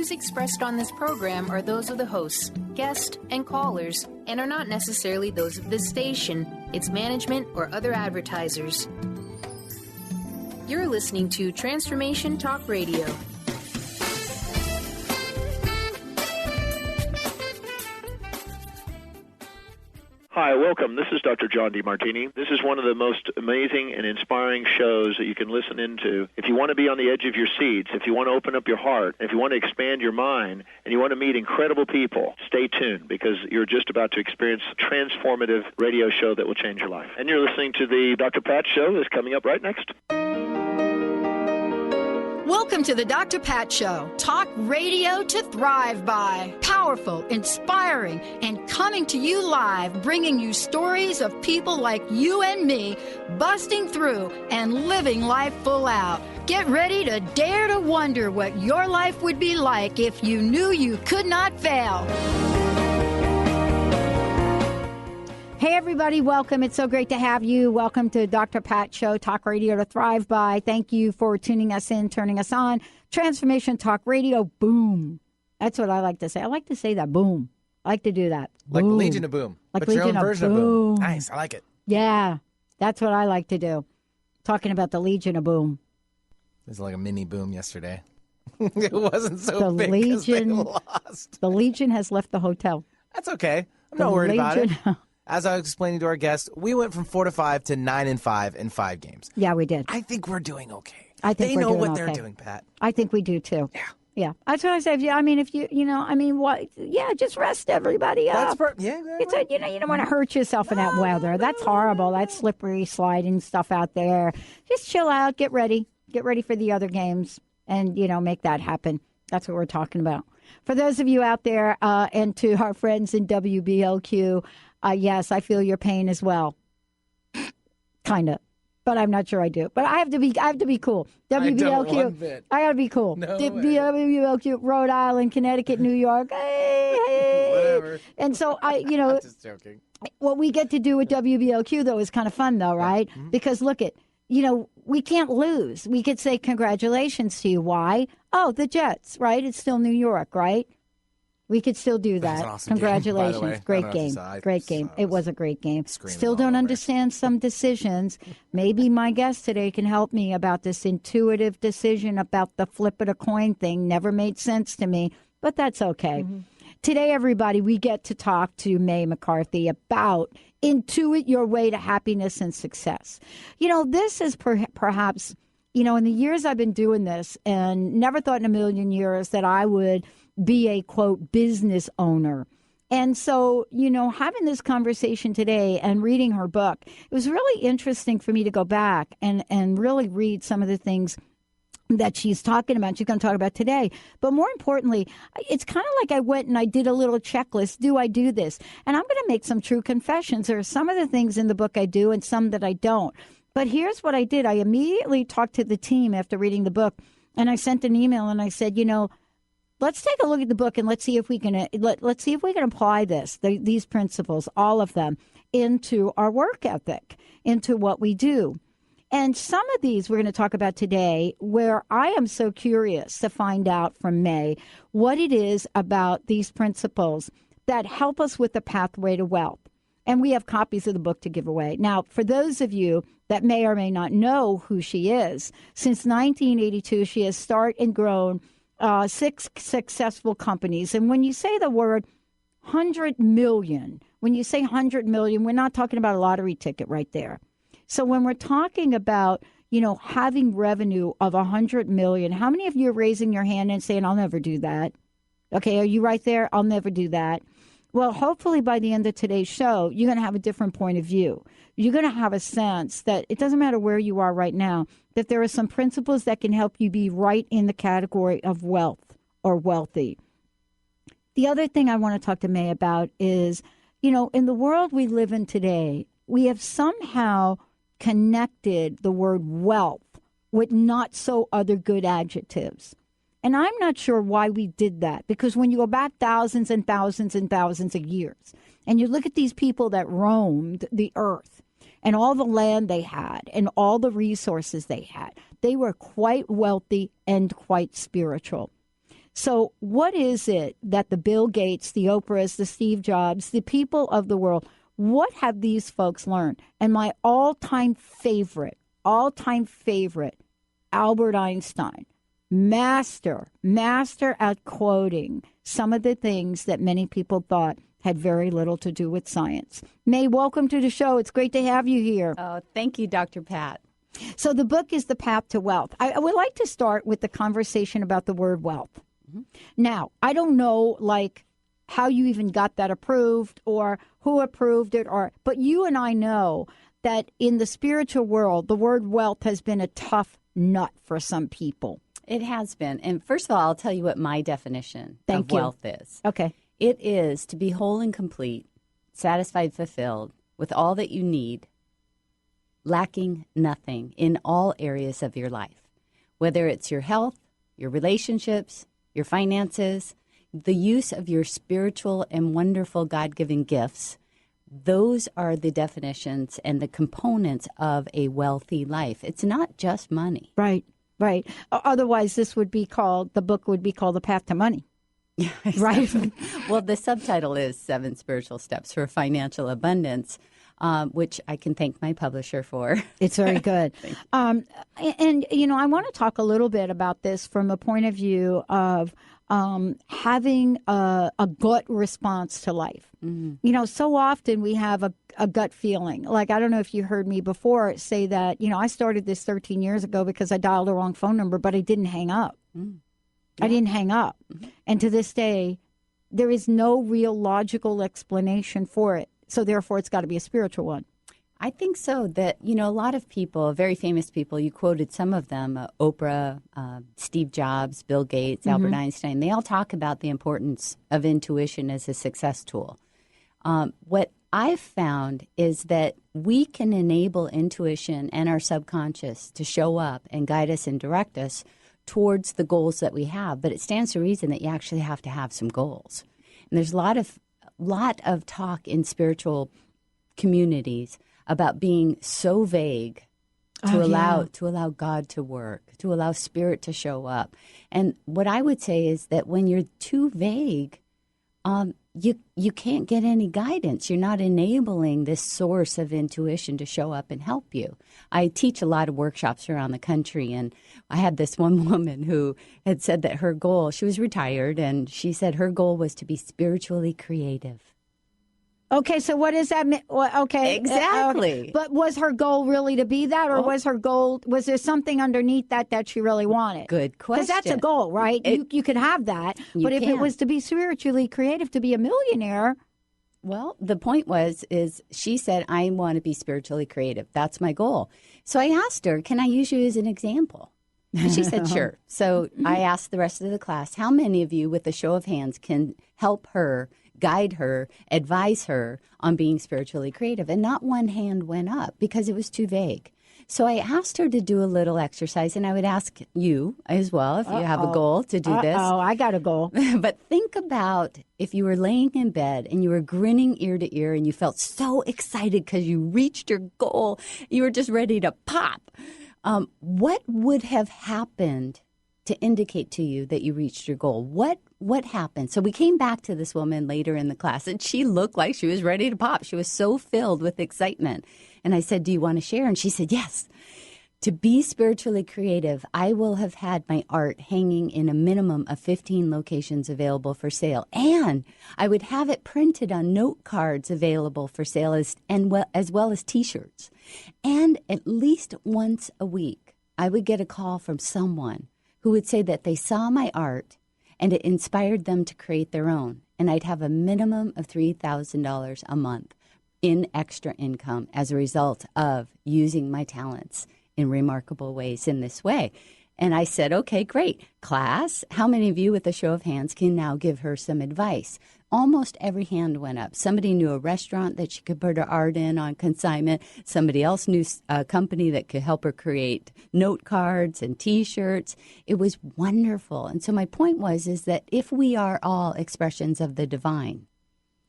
views expressed on this program are those of the hosts, guests, and callers, and are not necessarily those of this station, its management, or other advertisers. You're listening to Transformation Talk Radio. Hi, welcome. This is Dr. John DeMartini. This is one of the most amazing and inspiring shows that you can listen into. If you want to be on the edge of your seats, if you want to open up your heart, if you want to expand your mind, and you want to meet incredible people, stay tuned because you're just about to experience a transformative radio show that will change your life. And you're listening to the Dr. Pat Show that's coming up right next. Welcome to the Dr. Pat Show. Talk radio to thrive by. Powerful, inspiring, and coming to you live, bringing you stories of people like you and me, busting through and living life full out. Get ready to dare to wonder what your life would be like if you knew you could not fail. Hey, everybody, welcome. It's so great to have you. Welcome to Dr. Pat Show, Talk Radio to Thrive By. Thank you for tuning us in, turning us on. Transformation Talk Radio, boom. That's what I like to say. I like to say that, boom. I like to do that. Like boom. Legion of Boom. Like but Legion your own of version Boom. of Boom. Nice, I like it. Yeah, that's what I like to do. Talking about the Legion of Boom. It was like a mini boom yesterday. It wasn't so big because they lost. The Legion has left the hotel. That's okay. I'm not worried about it. As I was explaining to our guests, we went from 4-5 to 9-5 in 5 games. Yeah, we did. I think we're doing okay. I think they we're know doing what okay. they're doing, Pat. I think we do too. Yeah. Yeah. That's what I say. I mean, if just rest everybody up. Yeah. It's you don't want to hurt yourself in that weather. That's horrible. That's slippery, sliding stuff out there. Just chill out. Get ready. Get ready for the other games and, make that happen. That's what we're talking about. For those of you out there and to our friends in WBLQ, yes, I feel your pain as well. Kind of. But I'm not sure I do. But I have to be cool. WBLQ. I got to be cool. No WBLQ, Rhode Island, Connecticut, New York. Hey. Whatever. And so I'm just joking. What we get to do with WBLQ though is kind of fun though, right? Mm-hmm. Because look at, we can't lose. We could say congratulations to you. Why? Oh, the Jets, right? It's still New York, right? We could still do that. An awesome Congratulations. game, by the way. Great game. Great game. It was a great game. Still don't understand some decisions. Maybe my guest today can help me about this intuitive decision about the flip of a coin thing. Never made sense to me, but that's okay. Mm-hmm. Today, everybody, we get to talk to May McCarthy about Intuit Your Way to Happiness and Success. This is perhaps, in the years I've been doing this and never thought in a million years that I would be a, quote, business owner. And so, having this conversation today and reading her book, it was really interesting for me to go back and really read some of the things that she's talking about, she's going to talk about today. But more importantly, it's kind of like I went and I did a little checklist. Do I do this? And I'm going to make some true confessions. There are some of the things in the book I do and some that I don't. But here's what I did. I immediately talked to the team after reading the book, and I sent an email and I said, let's take a look at the book and let's see if we can apply these principles, all of them, into our work ethic, into what we do. And some of these we're going to talk about today, where I am so curious to find out from May what it is about these principles that help us with the pathway to wealth. And we have copies of the book to give away. Now, for those of you that may or may not know who she is, since 1982, she has started and grown 6 successful companies. And when you say the word 100 million, when you say 100 million, we're not talking about a lottery ticket right there. So when we're talking about, having revenue of 100 million, how many of you are raising your hand and saying, I'll never do that? Okay, are you right there? I'll never do that. Well, hopefully by the end of today's show, you're going to have a different point of view. You're going to have a sense that it doesn't matter where you are right now, that there are some principles that can help you be right in the category of wealth or wealthy. The other thing I want to talk to May about is, in the world we live in today, we have somehow connected the word wealth with not so other good adjectives. And I'm not sure why we did that, because when you go back thousands and thousands and thousands of years, and you look at these people that roamed the earth and all the land they had and all the resources they had, they were quite wealthy and quite spiritual. So what is it that the Bill Gates, the Oprahs, the Steve Jobs, the people of the world, what have these folks learned? And my all-time favorite, Albert Einstein, master at quoting some of the things that many people thought had very little to do with science. May, welcome to the show. It's great to have you here. Oh, thank you, Dr. Pat. So the book is The Path to Wealth. I would like to start with the conversation about the word wealth. Mm-hmm. Now, I don't know, how you even got that approved or who approved it, but you and I know that in the spiritual world, the word wealth has been a tough nut for some people. It has been. And first of all, I'll tell you what my definition of wealth is. Okay. It is to be whole and complete, satisfied, fulfilled, with all that you need, lacking nothing in all areas of your life, whether it's your health, your relationships, your finances, the use of your spiritual and wonderful God-given gifts. Those are the definitions and the components of a wealthy life. It's not just money. Right. Otherwise, the book would be called The Path to Money. Right. Well, the subtitle is 7 Spiritual Steps for Financial Abundance, which I can thank my publisher for. It's very good. And, I want to talk a little bit about this from a point of view of having a gut response to life. Mm-hmm. So often we have a gut feeling. I don't know if you heard me before say that, I started this 13 years ago because I dialed the wrong phone number, but I didn't hang up. Mm. Yeah. I didn't hang up. Mm-hmm. And to this day, there is no real logical explanation for it. So therefore, it's got to be a spiritual one. I think so. That, a lot of people, very famous people, you quoted some of them, Oprah, Steve Jobs, Bill Gates, mm-hmm. Albert Einstein, they all talk about the importance of intuition as a success tool. What I've found is that we can enable intuition and our subconscious to show up and guide us and direct us towards the goals that we have. But it stands to reason that you actually have to have some goals. And there's a lot of talk in spiritual communities about being so vague to allow God to work, to allow spirit to show up. And what I would say is that when you're too vague, you can't get any guidance. You're not enabling this source of intuition to show up and help you. I teach a lot of workshops around the country, and I had this one woman who had said that her goal, she was retired, and she said her goal was to be spiritually creative. Okay, so what does that mean? Okay. Exactly. But was her goal really to be that, or was there something underneath that she really wanted? Good question. Because that's a goal, right? You could have that. But if it was to be spiritually creative, to be a millionaire. Well, the point is she said, I want to be spiritually creative. That's my goal. So I asked her, can I use you as an example? And she said, sure. So I asked the rest of the class, how many of you, with a show of hands, can help her, guide her, advise her on being spiritually creative? And not one hand went up because it was too vague. So I asked her to do a little exercise, and I would ask you as well if you have a goal to do this. Oh, I got a goal. But think about if you were laying in bed and you were grinning ear to ear and you felt so excited because you reached your goal. You were just ready to pop. What would have happened to indicate to you that you reached your goal? What happened? So we came back to this woman later in the class, and she looked like she was ready to pop. She was so filled with excitement. And I said, do you want to share? And she said, yes. To be spiritually creative, I will have had my art hanging in a minimum of 15 locations available for sale. And I would have it printed on note cards available for sale as well as T-shirts. And at least once a week, I would get a call from someone who would say that they saw my art and it inspired them to create their own. And I'd have a minimum of $3,000 a month in extra income as a result of using my talents in remarkable ways in this way. And I said, okay, great. Class, how many of you with a show of hands can now give her some advice? Almost every hand went up. Somebody knew a restaurant that she could put her art in on consignment. Somebody else knew a company that could help her create note cards and T-shirts. It was wonderful. And so my point is that if we are all expressions of the divine,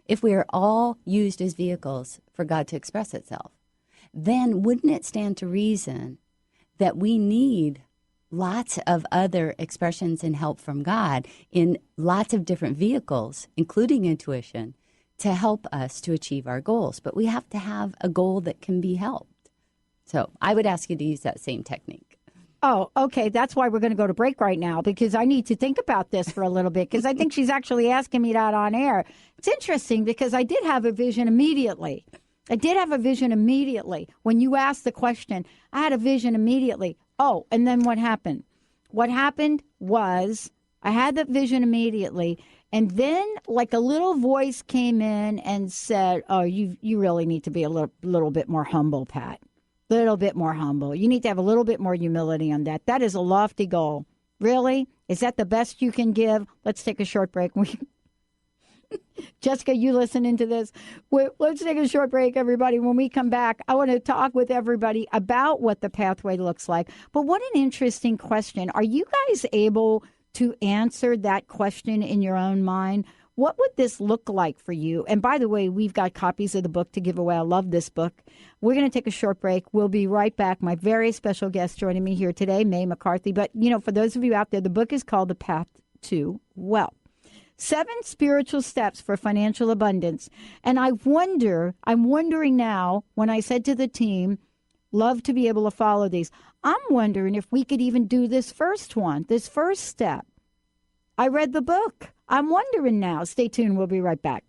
if we are all used as vehicles for God to express itself, then wouldn't it stand to reason that we need lots of other expressions and help from God in lots of different vehicles, including intuition, to help us to achieve our goals. But we have to have a goal that can be helped. So I would ask you to use that same technique. Oh, okay. That's why we're going to go to break right now, because I need to think about this for a little bit, because I think she's actually asking me that on air. It's interesting because I did have a vision immediately. When you asked the question, I had a vision immediately. Oh, and then what happened? What happened was I had that vision immediately, and then like a little voice came in and said, oh, you really need to be a little bit more humble, Pat. Little bit more humble. You need to have a little bit more humility on that. That is a lofty goal. Really? Is that the best you can give? Let's take a short break. Jessica, you listening to this? Let's take a short break, everybody. When we come back, I want to talk with everybody about what the pathway looks like. But what an interesting question. Are you guys able to answer that question in your own mind? What would this look like for you? And by the way, we've got copies of the book to give away. I love this book. We're going to take a short break. We'll be right back. My very special guest joining me here today, Mae McCarthy. But, for those of you out there, the book is called The Path to Wealth. 7 spiritual steps for financial abundance. And I'm wondering now, when I said to the team, love to be able to follow these, I'm wondering if we could even do this first step. I read the book. I'm wondering now. Stay tuned. We'll be right back.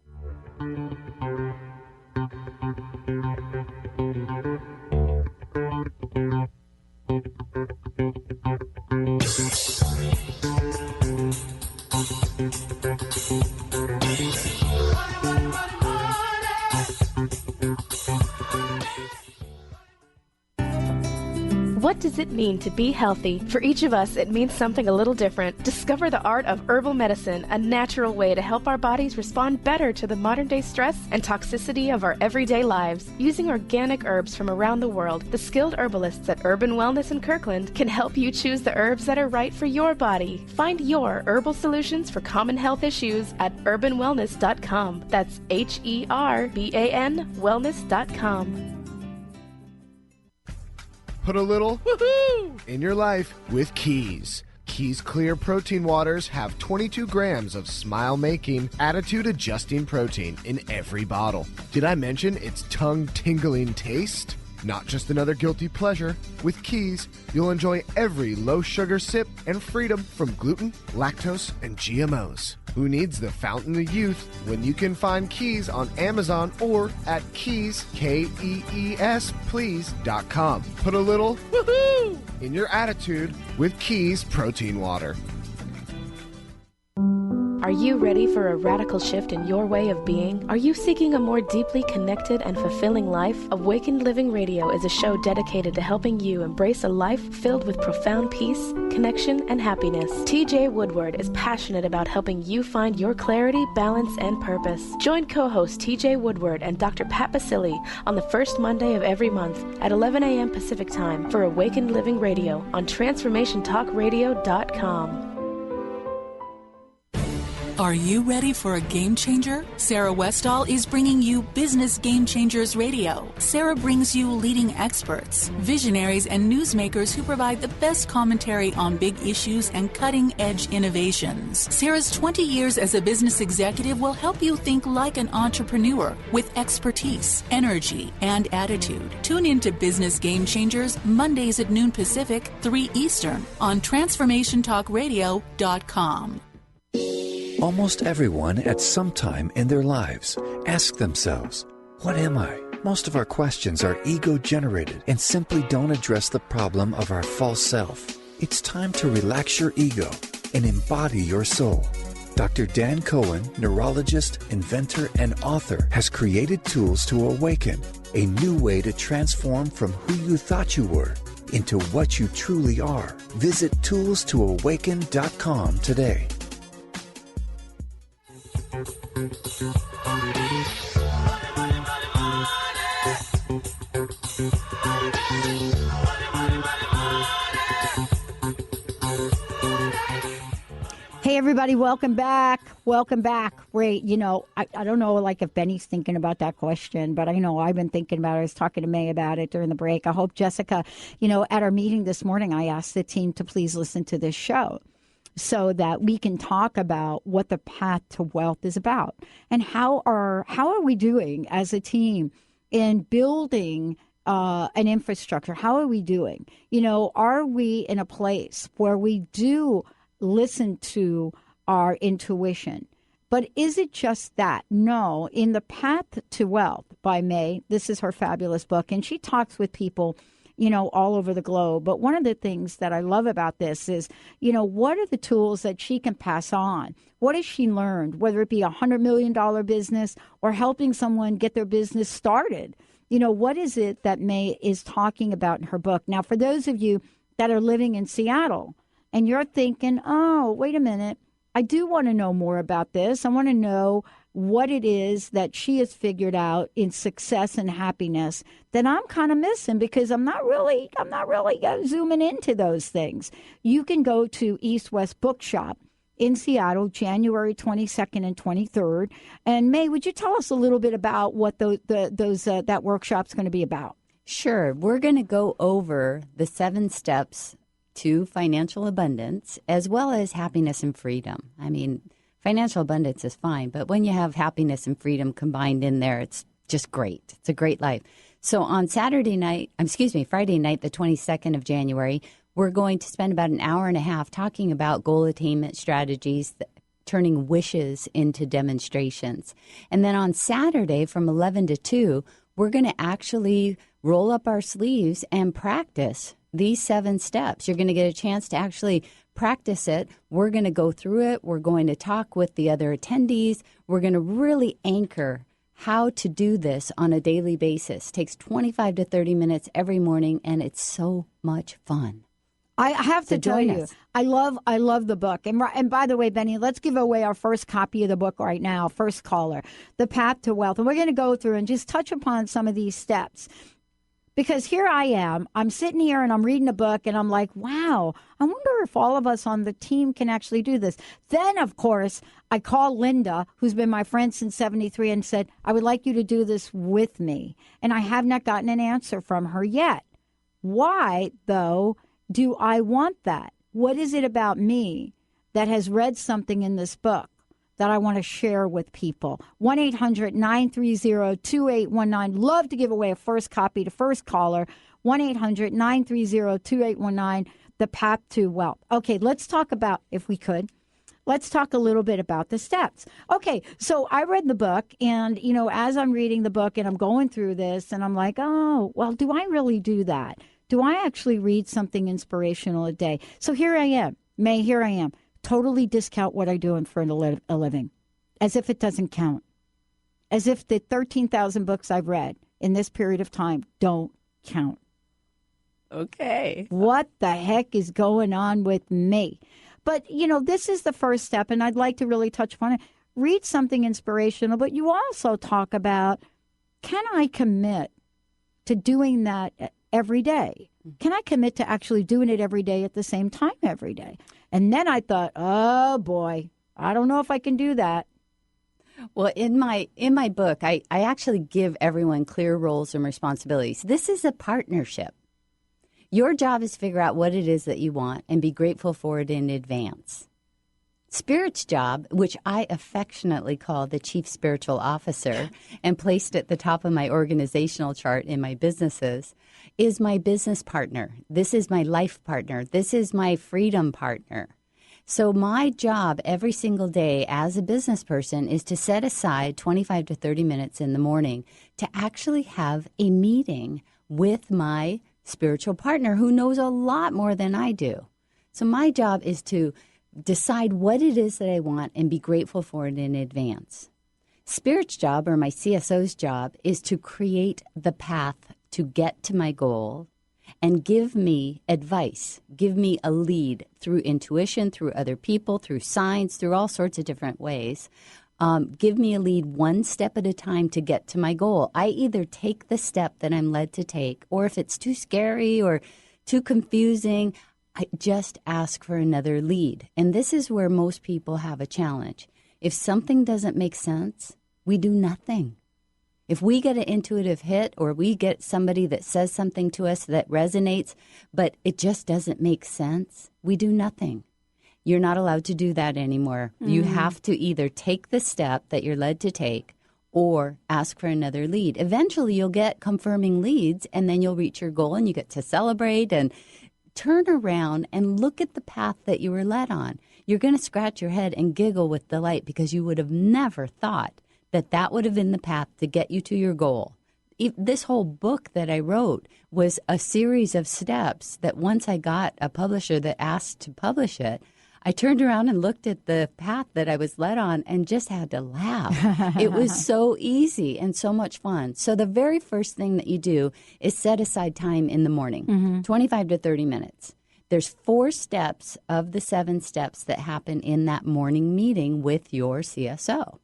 What does it mean to be healthy? For each of us, it means something a little different. Discover the art of herbal medicine, a natural way to help our bodies respond better to the modern-day stress and toxicity of our everyday lives. Using organic herbs from around the world, the skilled herbalists at Urban Wellness in Kirkland can help you choose the herbs that are right for your body. Find your herbal solutions for common health issues at urbanwellness.com. That's HERBAN wellness.com. Put a little woohoo in your life with Keys. Keys Clear Protein Waters have 22 grams of smile-making, attitude-adjusting protein in every bottle. Did I mention its tongue-tingling taste? Not just another guilty pleasure. With Keys, you'll enjoy every low-sugar sip and freedom from gluten, lactose, and GMOs. Who needs the fountain of youth when you can find Keys on Amazon or at Keys, Kees, please.com. Put a little woohoo in your attitude with Keys Protein Water. Are you ready for a radical shift in your way of being? Are you seeking a more deeply connected and fulfilling life? Awakened Living Radio is a show dedicated to helping you embrace a life filled with profound peace, connection, and happiness. TJ Woodward is passionate about helping you find your clarity, balance, and purpose. Join co-host TJ Woodward and Dr. Pat Basili on the first Monday of every month at 11 a.m. Pacific Time for Awakened Living Radio on TransformationTalkRadio.com. Are you ready for a game changer? Sarah Westall is bringing you Business Game Changers Radio. Sarah brings you leading experts, visionaries, and newsmakers who provide the best commentary on big issues and cutting-edge innovations. Sarah's 20 years as a business executive will help you think like an entrepreneur with expertise, energy, and attitude. Tune in to Business Game Changers Mondays at noon Pacific, 3 Eastern on TransformationTalkRadio.com. Almost everyone at some time in their lives ask themselves, what am I? Most of our questions are ego-generated and simply don't address the problem of our false self. It's time to relax your ego and embody your soul. Dr. Dan Cohen, neurologist, inventor, and author, has created tools to awaken, a new way to transform from who you thought you were into what you truly are. Visit toolstoawaken.com today. Hey, everybody, welcome back. Welcome back. Great. You know, I don't know, like, if Benny's thinking about that question, but I know I've been thinking about it. I was talking to May about it during the break. I hope, Jessica, you know, at our meeting this morning, I asked the team to please listen to this show so that we can talk about what the path to wealth is about and how are we doing as a team in building an infrastructure. How are we doing? You know, are we in a place where we do listen to our intuition? But is it just that? No. In The Path to Wealth by May, this is her fabulous book, and she talks with people, you know, all over the globe. But one of the things that I love about this is, you know, what are the tools that she can pass on? What has she learned, whether it be a $100 million business or helping someone get their business started? You know, what is it that May is talking about in her book? Now, for those of you that are living in Seattle, and you're thinking, oh, wait a minute, I do want to know more about this. I want to know what it is that she has figured out in success and happiness that I'm kind of missing because I'm not really zooming into those things. You can go to East West Bookshop in Seattle, January 22nd and 23rd. And May, would you tell us a little bit about what that workshop's going to be about? Sure. We're going to go over the 7 steps to financial abundance, as well as happiness and freedom. I mean, financial abundance is fine, but when you have happiness and freedom combined in there, it's just great. It's a great life. So on Friday night, the 22nd of January, we're going to spend about an hour and a half talking about goal attainment strategies, turning wishes into demonstrations. And then on Saturday from 11 to 2, we're going to actually roll up our sleeves and practice these 7 steps. You're going to get a chance to actually practice it. We're going to go through it. We're going to talk with the other attendees. We're going to really anchor how to do this on a daily basis. It takes 25 to 30 minutes every morning, and it's so much fun. I have to tell you, I love the book. And by the way, Benny, let's give away our first copy of the book right now, first caller, The Path to Wealth. And we're going to go through and just touch upon some of these steps. Because here I am, I'm sitting here and I'm reading a book and I'm like, wow, I wonder if all of us on the team can actually do this. Then, of course, I called Linda, who's been my friend since 73, and said, I would like you to do this with me. And I have not gotten an answer from her yet. Why, though, do I want that? What is it about me that has read something in this book that I want to share with people? 1-800-930-2819. Love to give away a first copy to first caller. 1-800-930-2819, The Path to Wealth. Okay, let's talk about, if we could, let's talk a little bit about the steps. Okay, so I read the book, and, you know, as I'm reading the book and I'm going through this, and I'm like, oh, well, do I really do that? Do I actually read something inspirational a day? So here I am, May, here I am. Totally discount what I do for a living, as if it doesn't count, as if the 13,000 books I've read in this period of time don't count. Okay. What the heck is going on with me? But, you know, this is the first step, and I'd like to really touch upon it. Read something inspirational, but you also talk about, can I commit to doing that every day? Can I commit to actually doing it every day at the same time every day? And then I thought, oh, boy, I don't know if I can do that. Well, in my book, I actually give everyone clear roles and responsibilities. This is a partnership. Your job is to figure out what it is that you want and be grateful for it in advance. Spirit's job, which I affectionately call the Chief Spiritual Officer and placed at the top of my organizational chart in my businesses, is my business partner. This is my life partner. This is my freedom partner. So my job every single day as a business person is to set aside 25 to 30 minutes in the morning to actually have a meeting with my spiritual partner who knows a lot more than I do. So my job is to decide what it is that I want and be grateful for it in advance. Spirit's job, or my CSO's job, is to create the path to get to my goal and give me advice, give me a lead through intuition, through other people, through signs, through all sorts of different ways. Give me a lead one step at a time to get to my goal. I either take the step that I'm led to take, or if it's too scary or too confusing, I just ask for another lead. And this is where most people have a challenge. If something doesn't make sense, we do nothing. If we get an intuitive hit or we get somebody that says something to us that resonates, but it just doesn't make sense, we do nothing. You're not allowed to do that anymore. You have to either take the step that you're led to take or ask for another lead. Eventually, you'll get confirming leads, and then you'll reach your goal, and you get to celebrate and turn around and look at the path that you were led on. You're going to scratch your head and giggle with delight because you would have never thought that that would have been the path to get you to your goal. This whole book that I wrote was a series of steps that once I got a publisher that asked to publish it, I turned around and looked at the path that I was led on and just had to laugh. It was so easy and so much fun. So the very first thing that you do is set aside time in the morning, 25 to 30 minutes. There's 4 steps of the 7 steps that happen in that morning meeting with your CSO.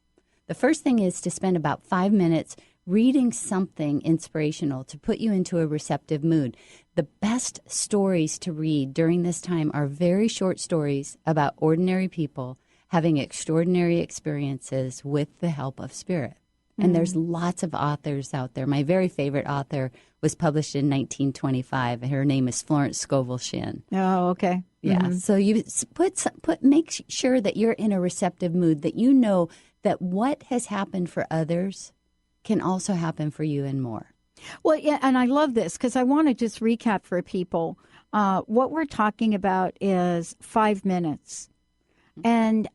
The first thing is to spend about 5 minutes reading something inspirational to put you into a receptive mood. The best stories to read during this time are very short stories about ordinary people having extraordinary experiences with the help of spirit. And there's lots of authors out there. My very favorite author was published in 1925. Her name is Florence Scovel Shinn. Oh, okay. Yeah. So you make sure that you're in a receptive mood, that you know that what has happened for others can also happen for you and more. Well, yeah, and I love this because I want to just recap for people. What we're talking about is 5 minutes. And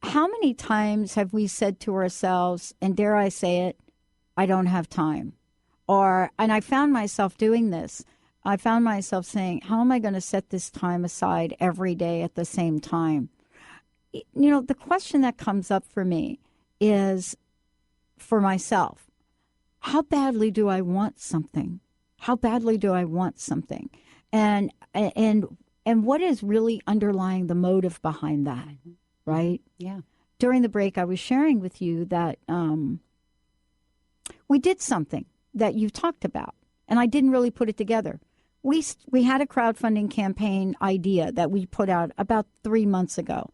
how many times have we said to ourselves, and dare I say it, I don't have time? And I found myself doing this. I found myself saying, how am I going to set this time aside every day at the same time? You know, the question that comes up for me is, for myself, how badly do I want something? How badly do I want something? And what is really underlying the motive behind that, right? Yeah. During the break, I was sharing with you that we did something that you talked about, and I didn't really put it together. We had a crowdfunding campaign idea that we put out about 3 months ago,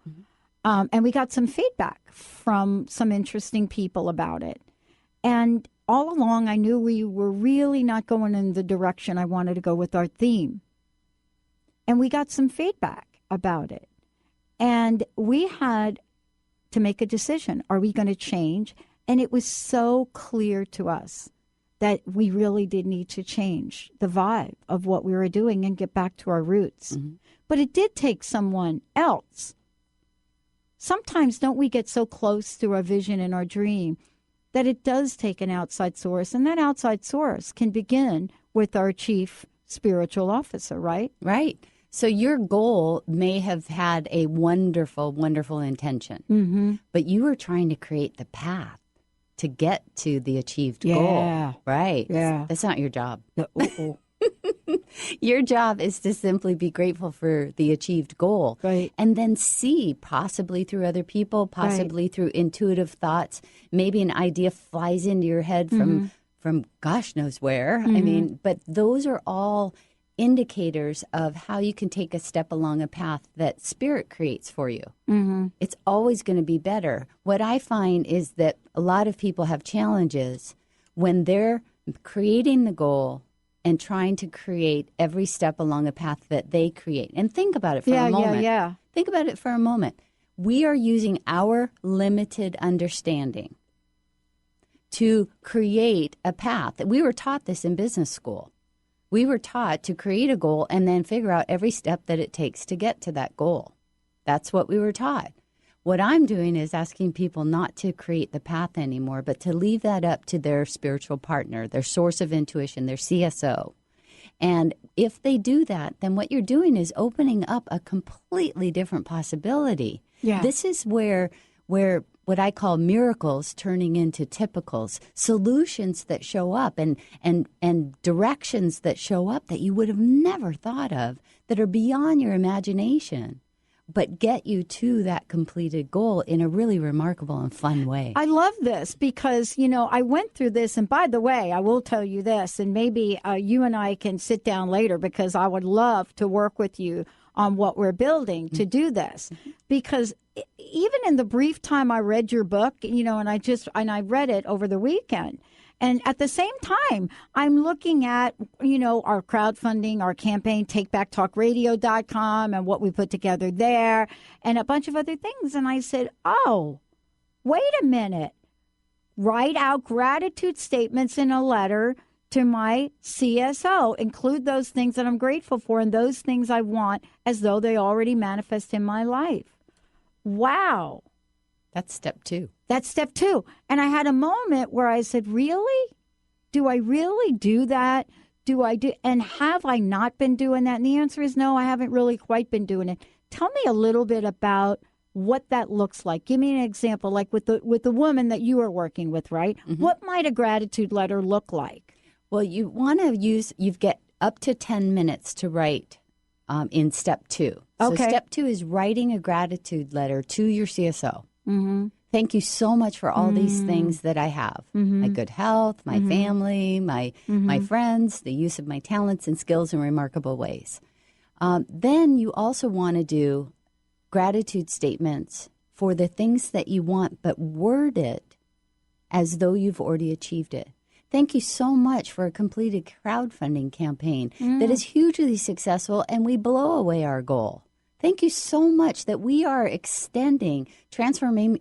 and we got some feedback from some interesting people about it. And all along, I knew we were really not going in the direction I wanted to go with our theme. And we got some feedback about it. And we had to make a decision. Are we going to change? And it was so clear to us that we really did need to change the vibe of what we were doing and get back to our roots. But it did take someone else. Sometimes don't we get so close to our vision and our dream that it does take an outside source, and that outside source can begin with our chief spiritual officer, right? Right. So your goal may have had a wonderful, wonderful intention, but you were trying to create the path to get to the achieved goal, right? Yeah. That's not your job. Your job is to simply be grateful for the achieved goal, right? And then see, possibly through other people, possibly through intuitive thoughts, maybe an idea flies into your head from gosh knows where. I mean, but those are all indicators of how you can take a step along a path that spirit creates for you. It's always going to be better. What I find is that a lot of people have challenges when they're creating the goal and trying to create every step along a path that they create. And think about it for a moment. Think about it for a moment. We are using our limited understanding to create a path. We were taught this in business school. We were taught to create a goal and then figure out every step that it takes to get to that goal. That's what we were taught. What I'm doing is asking people not to create the path anymore, but to leave that up to their spiritual partner, their source of intuition, their CSO. And if they do that, then what you're doing is opening up a completely different possibility. Yeah. This is where what I call miracles turning into typicals, solutions that show up and directions that show up that you would have never thought of, that are beyond your imagination, but get you to that completed goal in a really remarkable and fun way. I love this because, you know, I went through this. And by the way, I will tell you this, and maybe you and I can sit down later because I would love to work with you on what we're building to do this. Because even in the brief time I read your book, and I read it over the weekend. And at the same time, I'm looking at, our crowdfunding, our campaign, TakeBackTalkRadio.com, and what we put together there, and a bunch of other things. And I said, oh, wait a minute. Write out gratitude statements in a letter to my CSO. Include those things that I'm grateful for and those things I want as though they already manifest in my life. Wow. That's step 2. That's step 2. And I had a moment where I said, really? Do I really do that? And have I not been doing that? And the answer is no, I haven't really quite been doing it. Tell me a little bit about what that looks like. Give me an example, like with the woman that you are working with, right? Mm-hmm. What might a gratitude letter look like? Well, you want to you've got up to 10 minutes to write in step 2. Okay. So step 2 is writing a gratitude letter to your CSO. Mm-hmm. Thank you so much for all these things that I have. Mm-hmm. My good health, my Mm-hmm. family, my friends, the use of my talents and skills in remarkable ways. Then you also want to do gratitude statements for the things that you want, but word it as though you've already achieved it. Thank you so much for a completed crowdfunding campaign that is hugely successful, and we blow away our goal. Thank you so much that we are extending transformational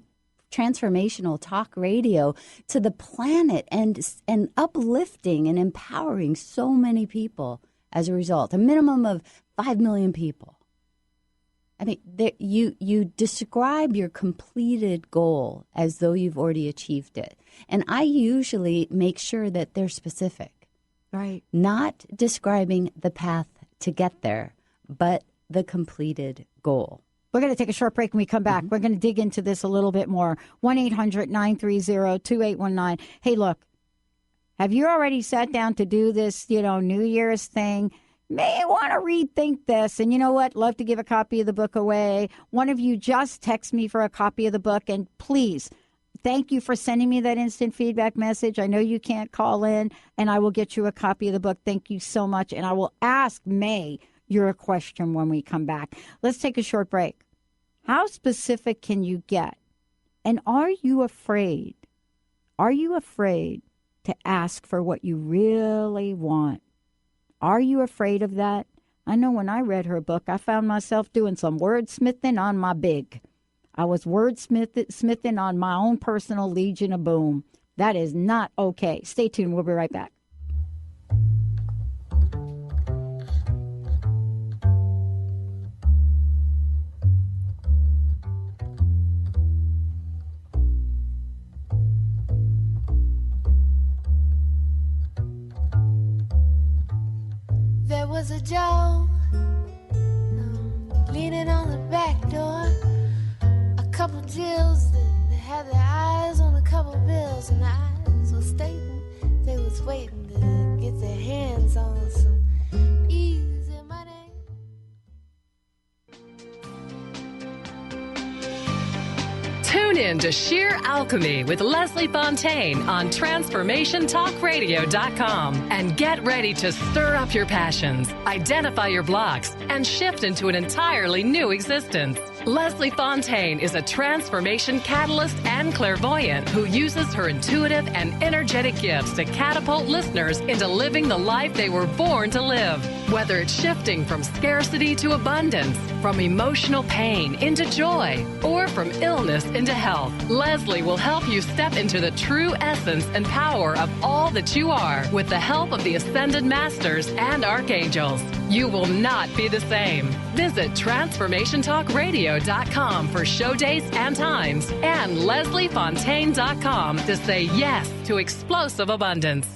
talk radio to the planet and uplifting and empowering so many people as a result, a minimum of 5 million people. I mean, you describe your completed goal as though you've already achieved it. And I usually make sure that they're specific. Right. Not describing the path to get there, but the completed goal. We're going to take a short break. When we come back, we're going to dig into this a little bit more. 1-800-930-2819. Hey, look, have you already sat down to do this, New Year's thing? May want to rethink this. And you know what? Love to give a copy of the book away. One of you just text me for a copy of the book. And please, thank you for sending me that instant feedback message. I know you can't call in, and I will get you a copy of the book. Thank you so much. And I will ask May your question when we come back. Let's take a short break. How specific can you get? And are you afraid? Are you afraid to ask for what you really want? Are you afraid of that? I know when I read her book, I found myself doing some wordsmithing on my big. I was wordsmithing on my own personal Legion of Boom. That is not okay. Stay tuned. We'll be right back. There was a Joe leaning on the back door. A couple Jills that had their eyes on a couple bills, and the eyes were stating they was waiting to get their hands on some easy money. Tune in to Sheer Alchemy with Leslie Fontaine on TransformationTalkRadio.com and get ready to stir up your passions, identify your blocks, and shift into an entirely new existence. Leslie Fontaine is a transformation catalyst and clairvoyant who uses her intuitive and energetic gifts to catapult listeners into living the life they were born to live. Whether it's shifting from scarcity to abundance, from emotional pain into joy, or from illness into health, Leslie will help you step into the true essence and power of all that you are with the help of the Ascended Masters and Archangels. You will not be the same. Visit TransformationTalkRadio.com for show dates and times, and LeslieFontaine.com to say yes to explosive abundance.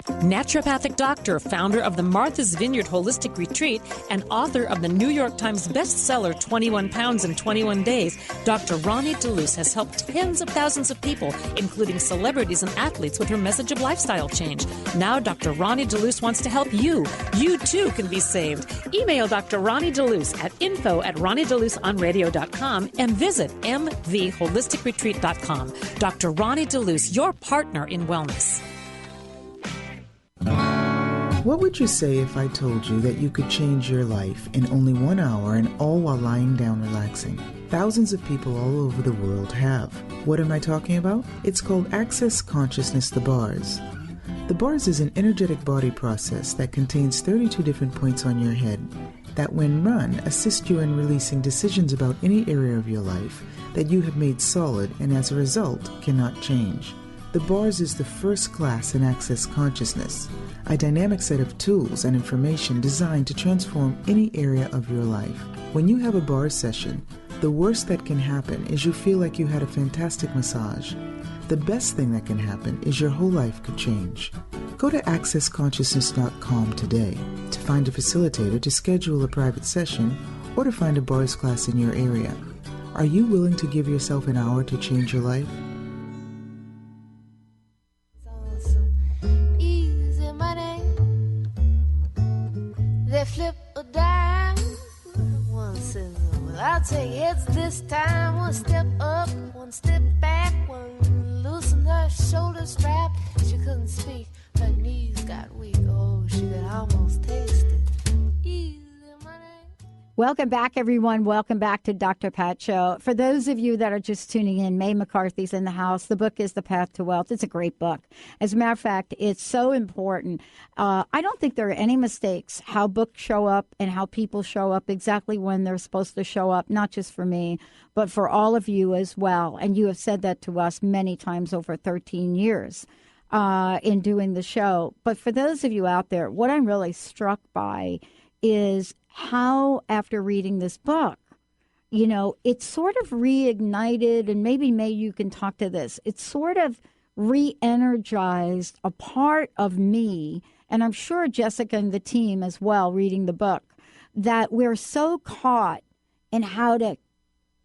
Naturopathic doctor, founder of the Martha's Vineyard Holistic Retreat, and author of the New York Times bestseller 21 Pounds in 21 Days, Dr. Ronnie DeLuce has helped tens of thousands of people, including celebrities and athletes, with her message of lifestyle change. Now Dr. Ronnie DeLuce wants to help you. You too can be saved. Email Dr. Ronnie DeLuce at info@RonnieDeLuceOnRadio.com and visit mvholisticretreat.com. Dr. Ronnie DeLuce, your partner in wellness. What would you say if I told you that you could change your life in only 1 hour and all while lying down relaxing? Thousands of people all over the world have. What am I talking about? It's called Access Consciousness, the bars. The bars is an energetic body process that contains 32 different points on your head that, when run, assist you in releasing decisions about any area of your life that you have made solid and as a result cannot change. The bars is the first class in Access Consciousness, a dynamic set of tools and information designed to transform any area of your life. When you have a bar session, the worst that can happen is you feel like you had a fantastic massage. The best thing that can happen is your whole life could change. Go to accessconsciousness.com today to find a facilitator to schedule a private session or to find a bars class in your area. Are you willing to give yourself an hour to change your life? Easy money. They flip a dime. One says, well, I'll take it this time. One step up, one step back. One loosened her shoulder strap. She couldn't speak. Her knees got weak. Oh, she could almost taste it. Easy money. Welcome back, everyone. Welcome back to Dr. Pat Show. For those of you that are just tuning in, Mae McCarthy's in the house. The book is The Path to Wealth. It's a great book. As a matter of fact, it's so important. I don't think there are any mistakes how books show up and how people show up exactly when they're supposed to show up, not just for me, but for all of you as well. And you have said that to us many times over 13 years in doing the show. But for those of you out there, what I'm really struck by is how, after reading this book, you know, it sort of reignited, and maybe Mae, you can talk to this, it sort of re-energized a part of me, and I'm sure Jessica and the team as well, reading the book, that we're so caught in how to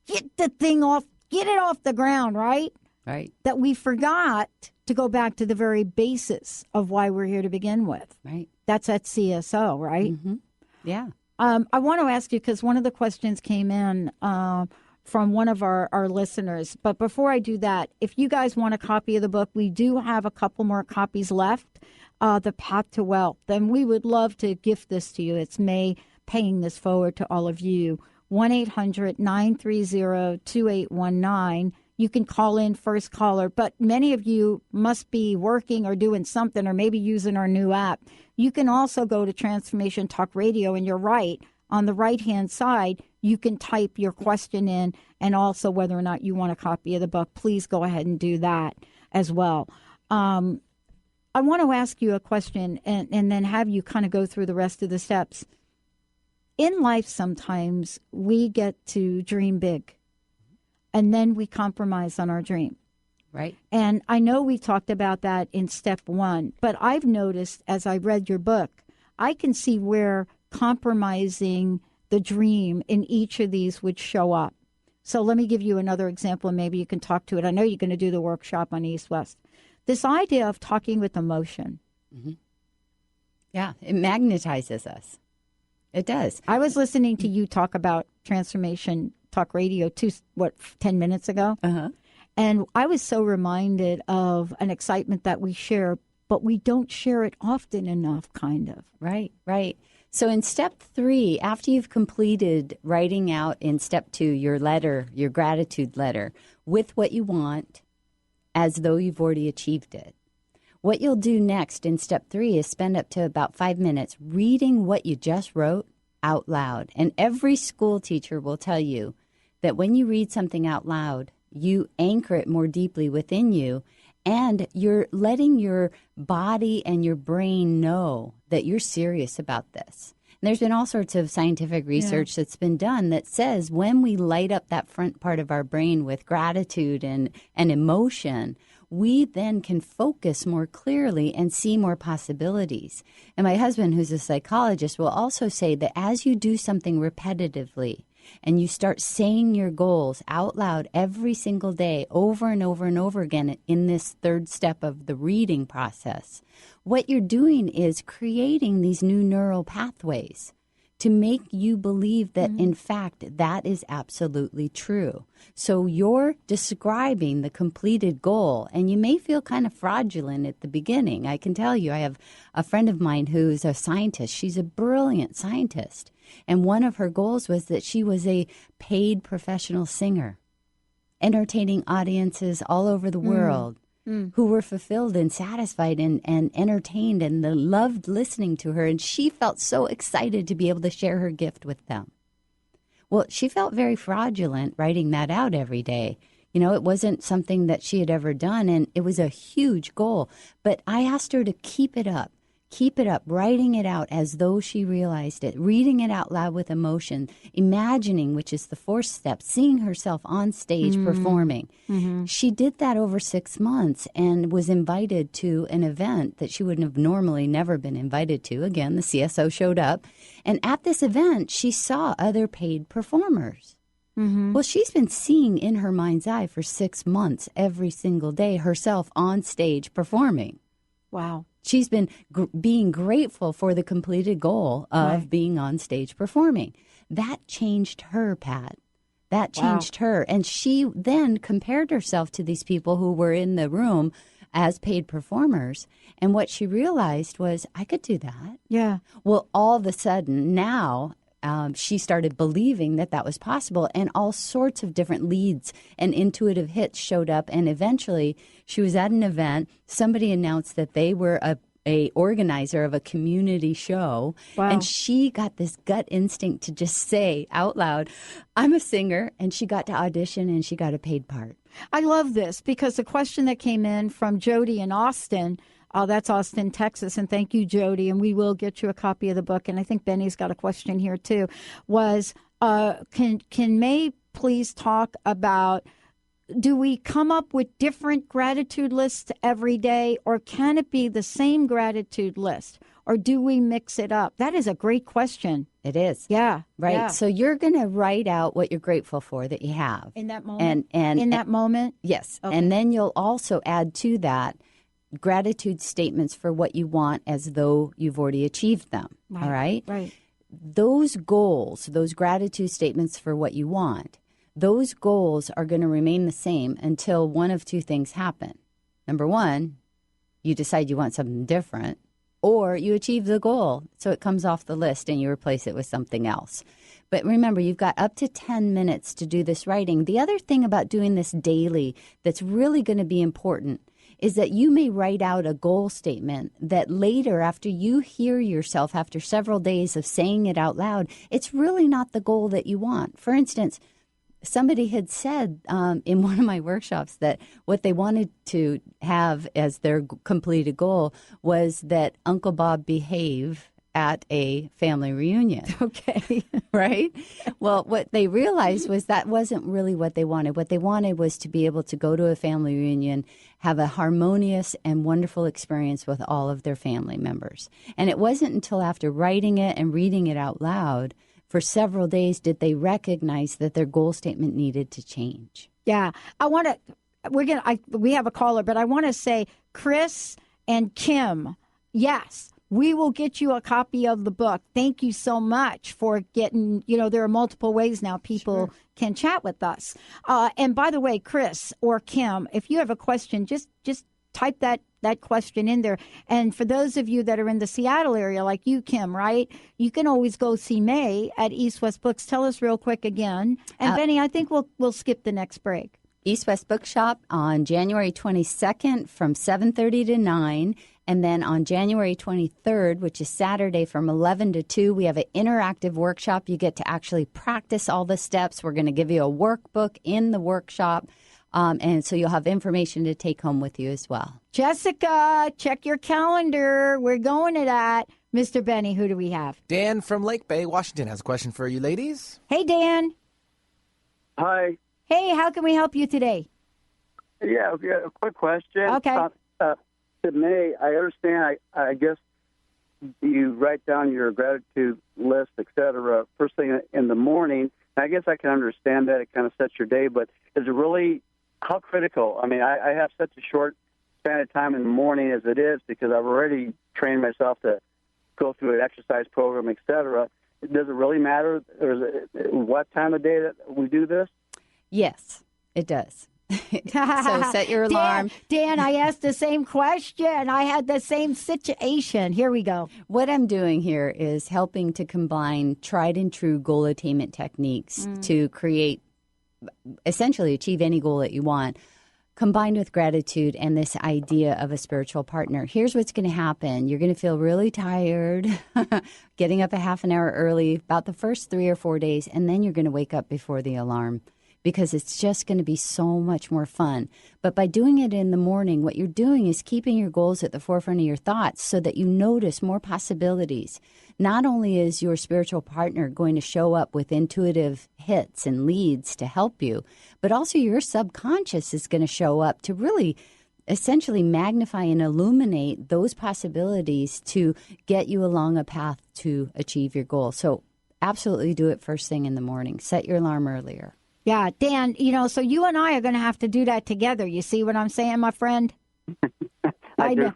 get the thing off, get it off the ground, right? Right. That we forgot to go back to the very basis of why we're here to begin with. Right. That's at CSO, right? Mm-hmm. Yeah. I want to ask you, because one of the questions came in from one of our listeners. But before I do that, if you guys want a copy of the book, we do have a couple more copies left, The Path to Wealth. Then we would love to gift this to you. It's Mae paying this forward to all of you. 1-800-930-2819. You can call in first caller, but many of you must be working or doing something or maybe using our new app. You can also go to Transformation Talk Radio, and you're right. On the right-hand side, you can type your question in and also whether or not you want a copy of the book. Please go ahead and do that as well. I want to ask you a question and then have you kind of go through the rest of the steps. In life, sometimes we get to dream big, and then we compromise on our dream. Right. And I know we talked about that in step one, but I've noticed as I read your book, I can see where compromising the dream in each of these would show up. So let me give you another example, and maybe you can talk to it. I know you're going to do the workshop on East West. This idea of talking with emotion. Mm-hmm. Yeah, it magnetizes us. It does. I was listening to you talk about Transformation Talk Radio 10 minutes ago. Uh-huh. And I was so reminded of an excitement that we share, but we don't share it often enough, kind of. Right, right. So in step 3, after you've completed writing out in step 2 your letter, your gratitude letter, with what you want, as though you've already achieved it, what you'll do next in step 3 is spend up to about 5 minutes reading what you just wrote out loud. And every school teacher will tell you that when you read something out loud, you anchor it more deeply within you, and you're letting your body and your brain know that you're serious about this. And there's been all sorts of scientific research that's been done that says when we light up that front part of our brain with gratitude and emotion, we then can focus more clearly and see more possibilities. And my husband, who's a psychologist, will also say that as you do something repetitively, and you start saying your goals out loud every single day over and over and over again in this third step of the reading process, what you're doing is creating these new neural pathways to make you believe that, in fact, that is absolutely true. So you're describing the completed goal, and you may feel kind of fraudulent at the beginning. I can tell you, I have a friend of mine who's a scientist. She's a brilliant scientist. And one of her goals was that she was a paid professional singer, entertaining audiences all over the world. Who were fulfilled and satisfied and entertained and loved listening to her. And she felt so excited to be able to share her gift with them. Well, she felt very fraudulent writing that out every day. You know, it wasn't something that she had ever done, and it was a huge goal. But I asked her to keep it up, writing it out as though she realized it, reading it out loud with emotion, imagining, which is the fourth step, seeing herself on stage performing. She did that over 6 months and was invited to an event that she wouldn't have normally never been invited to. Again, the CSO showed up. And at this event, she saw other paid performers. Well, she's been seeing in her mind's eye for 6 months, every single day, herself on stage performing. Wow. She's been being grateful for the completed goal of being on stage performing. That changed her, Pat. That changed her. And she then compared herself to these people who were in the room as paid performers. And what she realized was, I could do that. Yeah. Well, all of a sudden now, she started believing that that was possible, and all sorts of different leads and intuitive hits showed up. And eventually she was at an event. Somebody announced that they were a organizer of a community show. And she got this gut instinct to just say out loud, I'm a singer. And she got to audition and she got a paid part. I love this because the question that came in from Jody in Austin, that's Austin, Texas. And thank you, Jody. And we will get you a copy of the book. And I think Benny's got a question here, too, was can May please talk about, do we come up with different gratitude lists every day, or can it be the same gratitude list, or do we mix it up? That is a great question. It is. Yeah. Right. Yeah. So you're going to write out what you're grateful for that you have. In that moment? In that moment? Yes. Okay. And then you'll also add to that gratitude statements for what you want as though you've already achieved them. Right. All right? Right. Those goals, those gratitude statements for what you want, those goals are going to remain the same until one of two things happen. Number one, you decide you want something different, or you achieve the goal, so it comes off the list and you replace it with something else. But remember, you've got up to 10 minutes to do this writing. The other thing about doing this daily that's really going to be important is that you may write out a goal statement that later, after you hear yourself after several days of saying it out loud, it's really not the goal that you want. For instance, somebody had said in one of my workshops that what they wanted to have as their completed goal was that Uncle Bob behave at a family reunion. Okay. Right? Well, what they realized was that wasn't really what they wanted. What they wanted was to be able to go to a family reunion, have a harmonious and wonderful experience with all of their family members. And it wasn't until after writing it and reading it out loud for several days did they recognize that their goal statement needed to change. Yeah. We have a caller, but I want to say Chris and Kim, yes, we will get you a copy of the book. Thank you so much for getting, there are multiple ways now people can chat with us. And by the way, Chris or Kim, if you have a question, just type that question in there. And for those of you that are in the Seattle area, like you, Kim, right, you can always go see May at East West Books. Tell us real quick again. And Benny, I think we'll skip the next break. East West Bookshop on January 22nd from 7:30 to 9. And then on January 23rd, which is Saturday from 11 to 2, we have an interactive workshop. You get to actually practice all the steps. We're going to give you a workbook in the workshop. And so you'll have information to take home with you as well. Jessica, check your calendar. We're going to that. Mr. Benny, who do we have? Dan from Lake Bay, Washington has a question for you ladies. Hey, Dan. Hi. Hey, how can we help you today? Yeah, a quick question. Okay. To May, I understand, I guess you write down your gratitude list, et cetera, first thing in the morning. I guess I can understand that. It kind of sets your day, but is it really, how critical? I mean, I have such a short span of time in the morning as it is because I've already trained myself to go through an exercise program, et cetera. does it really matter? Or is it what time of day that we do this? Yes, it does. So set your alarm. Dan, I asked the same question. I had the same situation. Here we go. What I'm doing here is helping to combine tried and true goal attainment techniques to create, essentially achieve any goal that you want, combined with gratitude and this idea of a spiritual partner. Here's what's going to happen. You're going to feel really tired, getting up a half an hour early, about the first 3 or 4 days, and then you're going to wake up before the alarm, because it's just going to be so much more fun. But by doing it in the morning, what you're doing is keeping your goals at the forefront of your thoughts so that you notice more possibilities. Not only is your spiritual partner going to show up with intuitive hits and leads to help you, but also your subconscious is going to show up to really essentially magnify and illuminate those possibilities to get you along a path to achieve your goal. So absolutely do it first thing in the morning. Set your alarm earlier. Yeah, Dan, so you and I are going to have to do that together. You see what I'm saying, my friend? I do.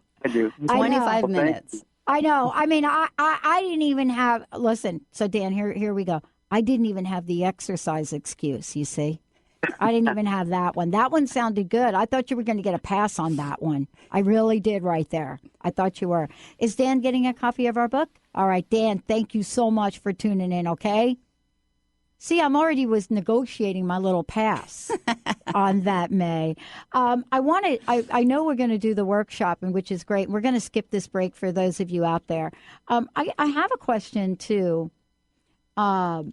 25 minutes. I know. I mean, I didn't even have, listen, so Dan, here we go. I didn't even have the exercise excuse, you see? I didn't even have that one. That one sounded good. I thought you were going to get a pass on that one. I really did right there. I thought you were. Is Dan getting a copy of our book? All right, Dan, thank you so much for tuning in, okay? See, I'm already was negotiating my little pass on that, May. I know we're going to do the workshop, and which is great. We're going to skip this break for those of you out there. I have a question, too, about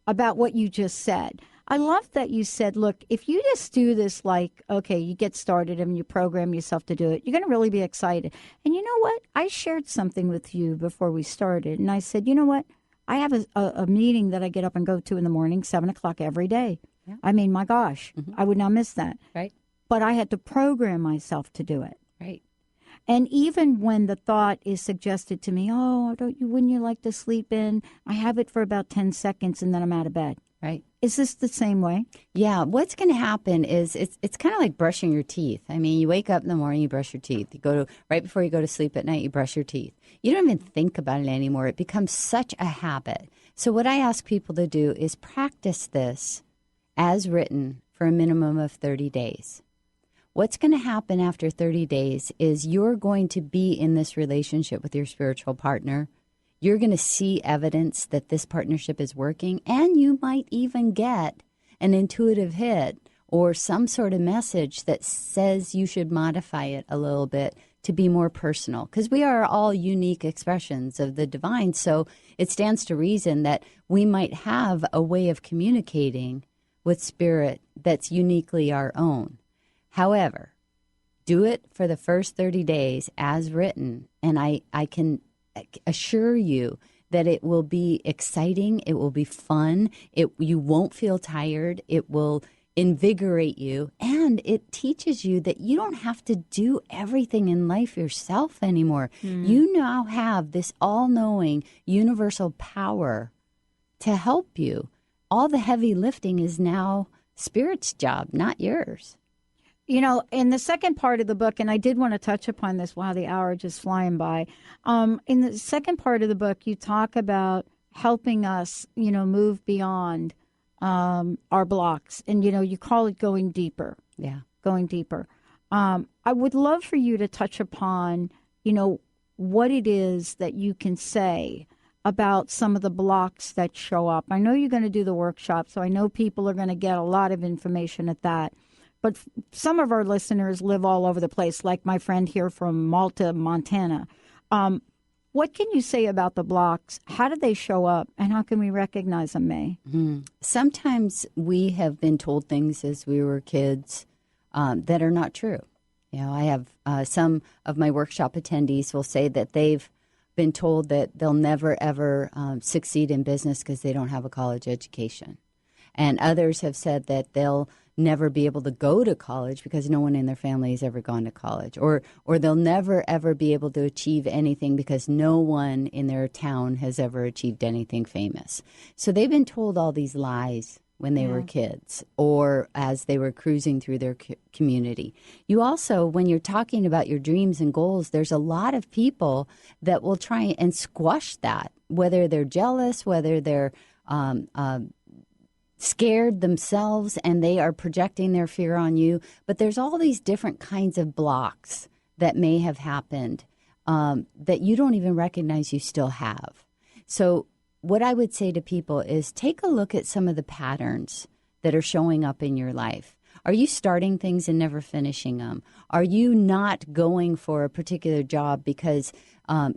what you just said. I love that you said, look, if you just do this like, okay, you get started and you program yourself to do it, you're going to really be excited. And you know what? I shared something with you before we started, and I said, you know what? I have a meeting that I get up and go to in the morning, 7 o'clock every day. Yeah. I mean, my gosh, I would not miss that. Right. But I had to program myself to do it. Right. And even when the thought is suggested to me, wouldn't you like to sleep in? I have it for about 10 seconds and then I'm out of bed. Right. Is this the same way? Yeah. What's going to happen is it's kind of like brushing your teeth. I mean, you wake up in the morning, you brush your teeth. You go to right before you go to sleep at night, you brush your teeth. You don't even think about it anymore. It becomes such a habit. So what I ask people to do is practice this as written for a minimum of 30 days. What's going to happen after 30 days is you're going to be in this relationship with your spiritual partner. You're going to see evidence that this partnership is working, and you might even get an intuitive hit or some sort of message that says you should modify it a little bit to be more personal, because we are all unique expressions of the divine. So it stands to reason that we might have a way of communicating with spirit that's uniquely our own. However, do it for the first 30 days as written, and I can assure you that it will be exciting, it will be fun, you won't feel tired, it will invigorate you, and it teaches you that you don't have to do everything in life yourself anymore. You now have this all-knowing universal power to help you. All the heavy lifting is now Spirit's job, not yours. You know, in the second part of the book, and I did want to touch upon this while the hour just flying by, in the second part of the book, you talk about helping us, move beyond our blocks. And, you call it going deeper. Yeah. Going deeper. I would love for you to touch upon, what it is that you can say about some of the blocks that show up. I know you're going to do the workshop, so I know people are going to get a lot of information at that. But some of our listeners live all over the place, like my friend here from Malta, Montana. What can you say about the blocks? How do they show up, and how can we recognize them, May? Sometimes we have been told things as we were kids that are not true. I have some of my workshop attendees will say that they've been told that they'll never, ever succeed in business because they don't have a college education. And others have said that they'll never be able to go to college because no one in their family has ever gone to college. Or they'll never, ever be able to achieve anything because no one in their town has ever achieved anything famous. So they've been told all these lies when they were kids or as they were cruising through their community. You also, when you're talking about your dreams and goals, there's a lot of people that will try and squash that whether they're jealous, whether they're scared themselves and they are projecting their fear on you. But there's all these different kinds of blocks that may have happened that you don't even recognize you still have. So what I would say to people is take a look at some of the patterns that are showing up in your life. Are you starting things and never finishing them? Are you not going for a particular job because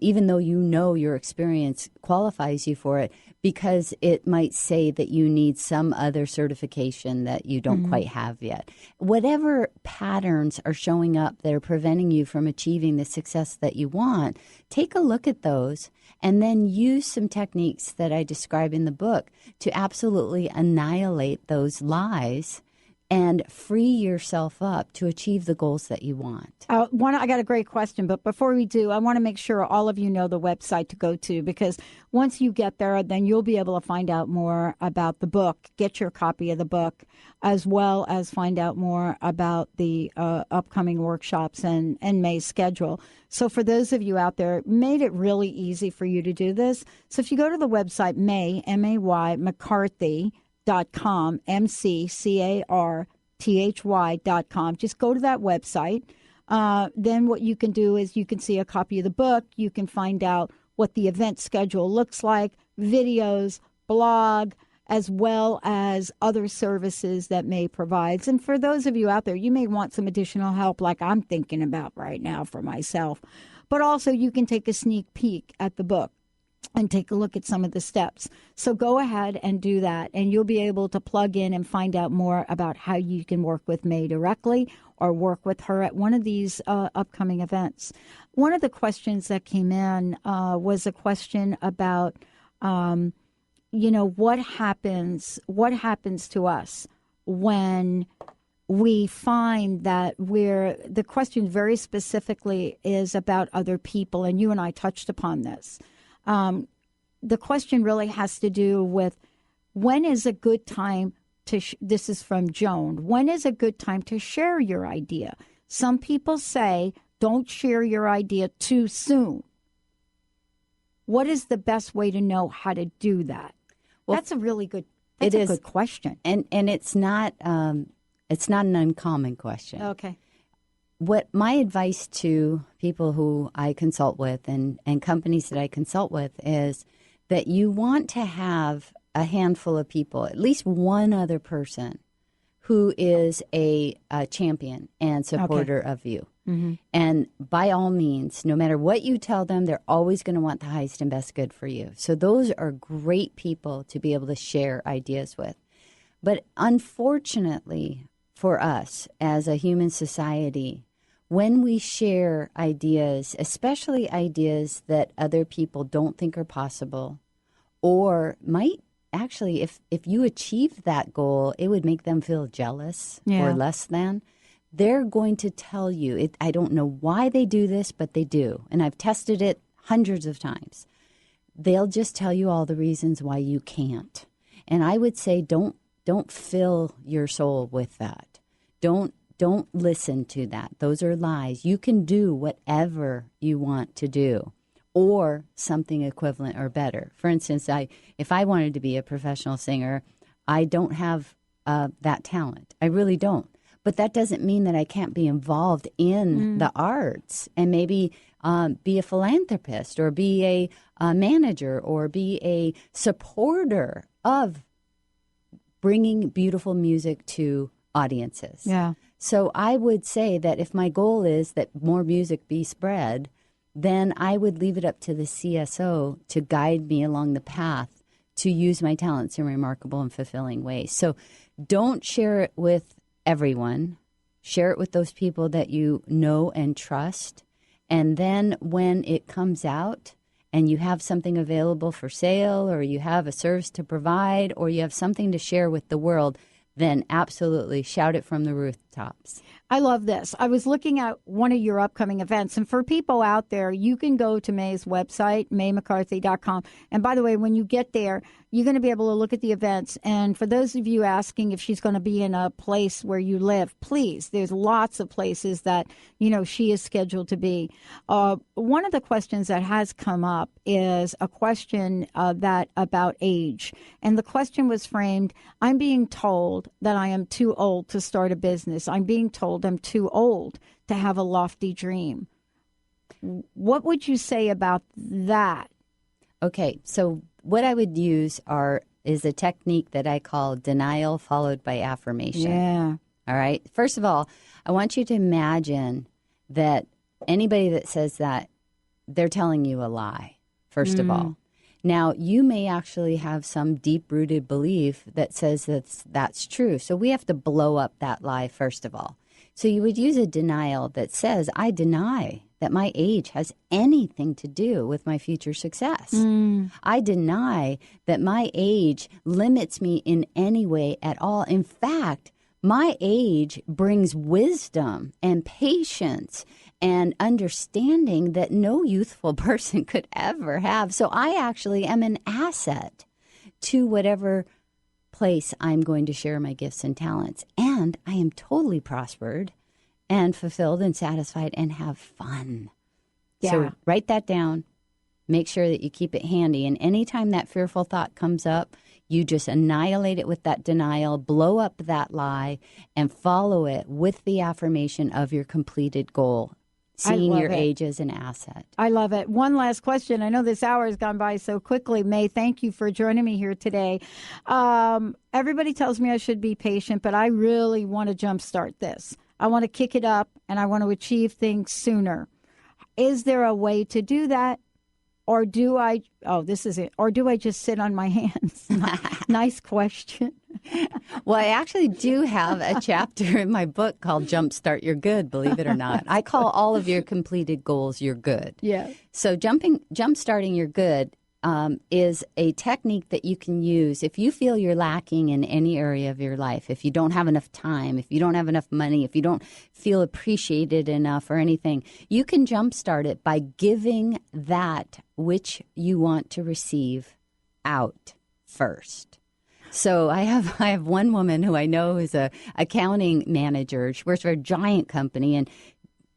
even though you know your experience qualifies you for it, because it might say that you need some other certification that you don't quite have yet? Whatever patterns are showing up that are preventing you from achieving the success that you want, take a look at those and then use some techniques that I describe in the book to absolutely annihilate those lies and free yourself up to achieve the goals that you want. I got a great question, but before we do, I want to make sure all of you know the website to go to, because once you get there, then you'll be able to find out more about the book, get your copy of the book, as well as find out more about the upcoming workshops and May's schedule. So for those of you out there, made it really easy for you to do this. So if you go to the website, May, M-A-Y, McCarthy.com, McCarthy.com. Just go to that website. Then what you can do is you can see a copy of the book. You can find out what the event schedule looks like, videos, blog, as well as other services that May provides. And for those of you out there, you may want some additional help like I'm thinking about right now for myself. But also you can take a sneak peek at the book and take a look at some of the steps. So go ahead and do that, and you'll be able to plug in and find out more about how you can work with May directly or work with her at one of these upcoming events. One of the questions that came in was a question about, what happens to us when we find that the question very specifically is about other people, and you and I touched upon this. The question really has to do with when is a good time to, this is from Joan, when is a good time to share your idea? Some people say don't share your idea too soon. What is the best way to know how to do that? Well, that's a really good, good question. And it's not an uncommon question. Okay. What my advice to people who I consult with and companies that I consult with is that you want to have a handful of people, at least one other person, who is a champion and supporter of you. Mm-hmm. And by all means, no matter what you tell them, they're always going to want the highest and best good for you. So those are great people to be able to share ideas with. But unfortunately for us as a human society, when we share ideas, especially ideas that other people don't think are possible, or might actually, if you achieve that goal, it would make them feel jealous or less than, they're going to tell you, I don't know why they do this, but they do. And I've tested it hundreds of times. They'll just tell you all the reasons why you can't. And I would say don't fill your soul with that. Don't listen to that. Those are lies. You can do whatever you want to do or something equivalent or better. For instance, if I wanted to be a professional singer, I don't have that talent. I really don't. But that doesn't mean that I can't be involved in the arts and maybe be a philanthropist or be a manager or be a supporter of bringing beautiful music to audiences. Yeah. So I would say that if my goal is that more music be spread, then I would leave it up to the CSO to guide me along the path to use my talents in remarkable and fulfilling ways. So don't share it with everyone. Share it with those people that you know and trust. And then when it comes out and you have something available for sale or you have a service to provide or you have something to share with the world, then absolutely shout it from the rooftops. tops. I love this. I was looking at one of your upcoming events, and for people out there, you can go to May's website, maymccarthy.com. And by the way, when you get there, you're going to be able to look at the events. And for those of you asking if she's going to be in a place where you live, please, there's lots of places that, she is scheduled to be. One of the questions that has come up is a question that about age. And the question was framed, I'm being told that I am too old to start a business. I'm being told I'm too old to have a lofty dream. What would you say about that? Okay, so what I would use is a technique that I call denial followed by affirmation. Yeah. All right. First of all, I want you to imagine that anybody that says that, they're telling you a lie, first of all. Now, you may actually have some deep-rooted belief that says that's true. So we have to blow up that lie, first of all. So you would use a denial that says, I deny that my age has anything to do with my future success. I deny that my age limits me in any way at all. In fact, my age brings wisdom and patience and understanding that no youthful person could ever have. So I actually am an asset to whatever place I'm going to share my gifts and talents. And I am totally prospered and fulfilled and satisfied and have fun. Yeah. So write that down. Make sure that you keep it handy. And anytime that fearful thought comes up, you just annihilate it with that denial, blow up that lie, and follow it with the affirmation of your completed goal. Seeing your age as an asset. I love it. One last question. I know this hour has gone by so quickly. May, thank you for joining me here today. Everybody tells me I should be patient, but I really want to jumpstart this. I want to kick it up, and I want to achieve things sooner. Is there a way to do that? Or do I, this is it. Or do I just sit on my hands? Nice question. Well, I actually do have a chapter in my book called Jumpstart Your Good, believe it or not. I call all of your completed goals your good. Yeah. So jumpstarting your good is a technique that you can use if you feel you're lacking in any area of your life, if you don't have enough time, if you don't have enough money, if you don't feel appreciated enough or anything. You can jumpstart it by giving that which you want to receive out first. So I have one woman who I know is a accounting manager. She works for a giant company, and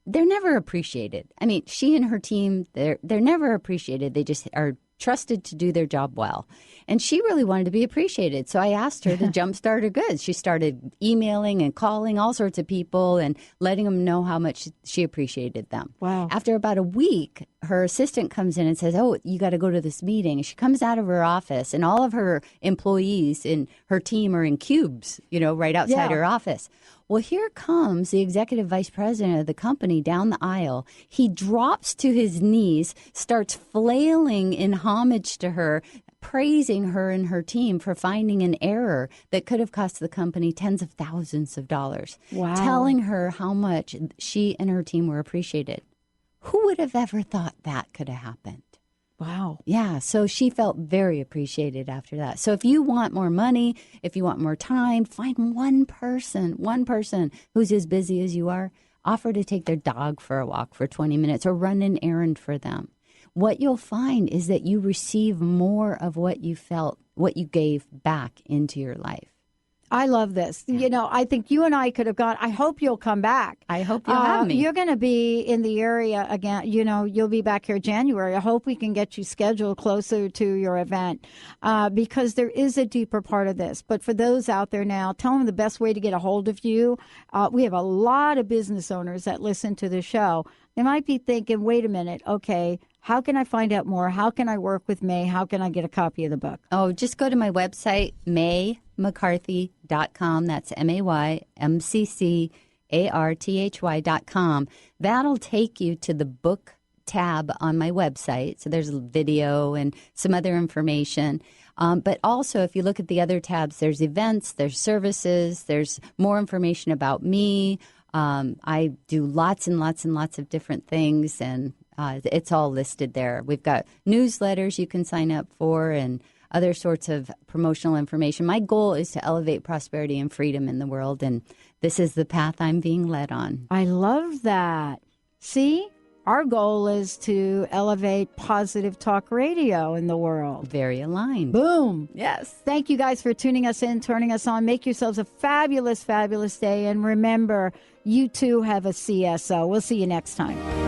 they're never appreciated. I mean, she and her team, they're never appreciated. They just are trusted to do their job well. And she really wanted to be appreciated. So I asked her to jumpstart her goods. She started emailing and calling all sorts of people and letting them know how much she appreciated them. Wow. After about a week, her assistant comes in and says, oh, you got to go to this meeting. And she comes out of her office, and all of her employees in her team are in cubes, right outside her office. Well, here comes the executive vice president of the company down the aisle. He drops to his knees, starts flailing in homage to her, praising her and her team for finding an error that could have cost the company tens of thousands of dollars. Wow. Telling her how much she and her team were appreciated. Who would have ever thought that could have happened? Wow. Yeah, so she felt very appreciated after that. So if you want more money, if you want more time, find one person who's as busy as you are. Offer to take their dog for a walk for 20 minutes or run an errand for them. What you'll find is that you receive more of what you gave back into your life. I love this. I think you and I could have gone. I hope you'll come back. I hope you'll have me. You're going to be in the area again. You'll be back here January. I hope we can get you scheduled closer to your event because there is a deeper part of this. But for those out there now, tell them the best way to get a hold of you. We have a lot of business owners that listen to the show. They might be thinking, wait a minute, okay, how can I find out more? How can I work with May? How can I get a copy of the book? Oh, just go to my website, maymccarthy.com. That's MAYMCCARTHY.com. That'll take you to the book tab on my website. So there's a video and some other information. But also, if you look at the other tabs, there's events, there's services, there's more information about me. I do lots and lots and lots of different things, and it's all listed there. We've got newsletters you can sign up for, and other sorts of promotional information. My goal is to elevate prosperity and freedom in the world, and this is the path I'm being led on. I love that. See? Our goal is to elevate positive talk radio in the world. Very aligned. Boom. Yes. Thank you guys for tuning us in, turning us on. Make yourselves a fabulous, fabulous day. And remember, you too have a CSO. We'll see you next time.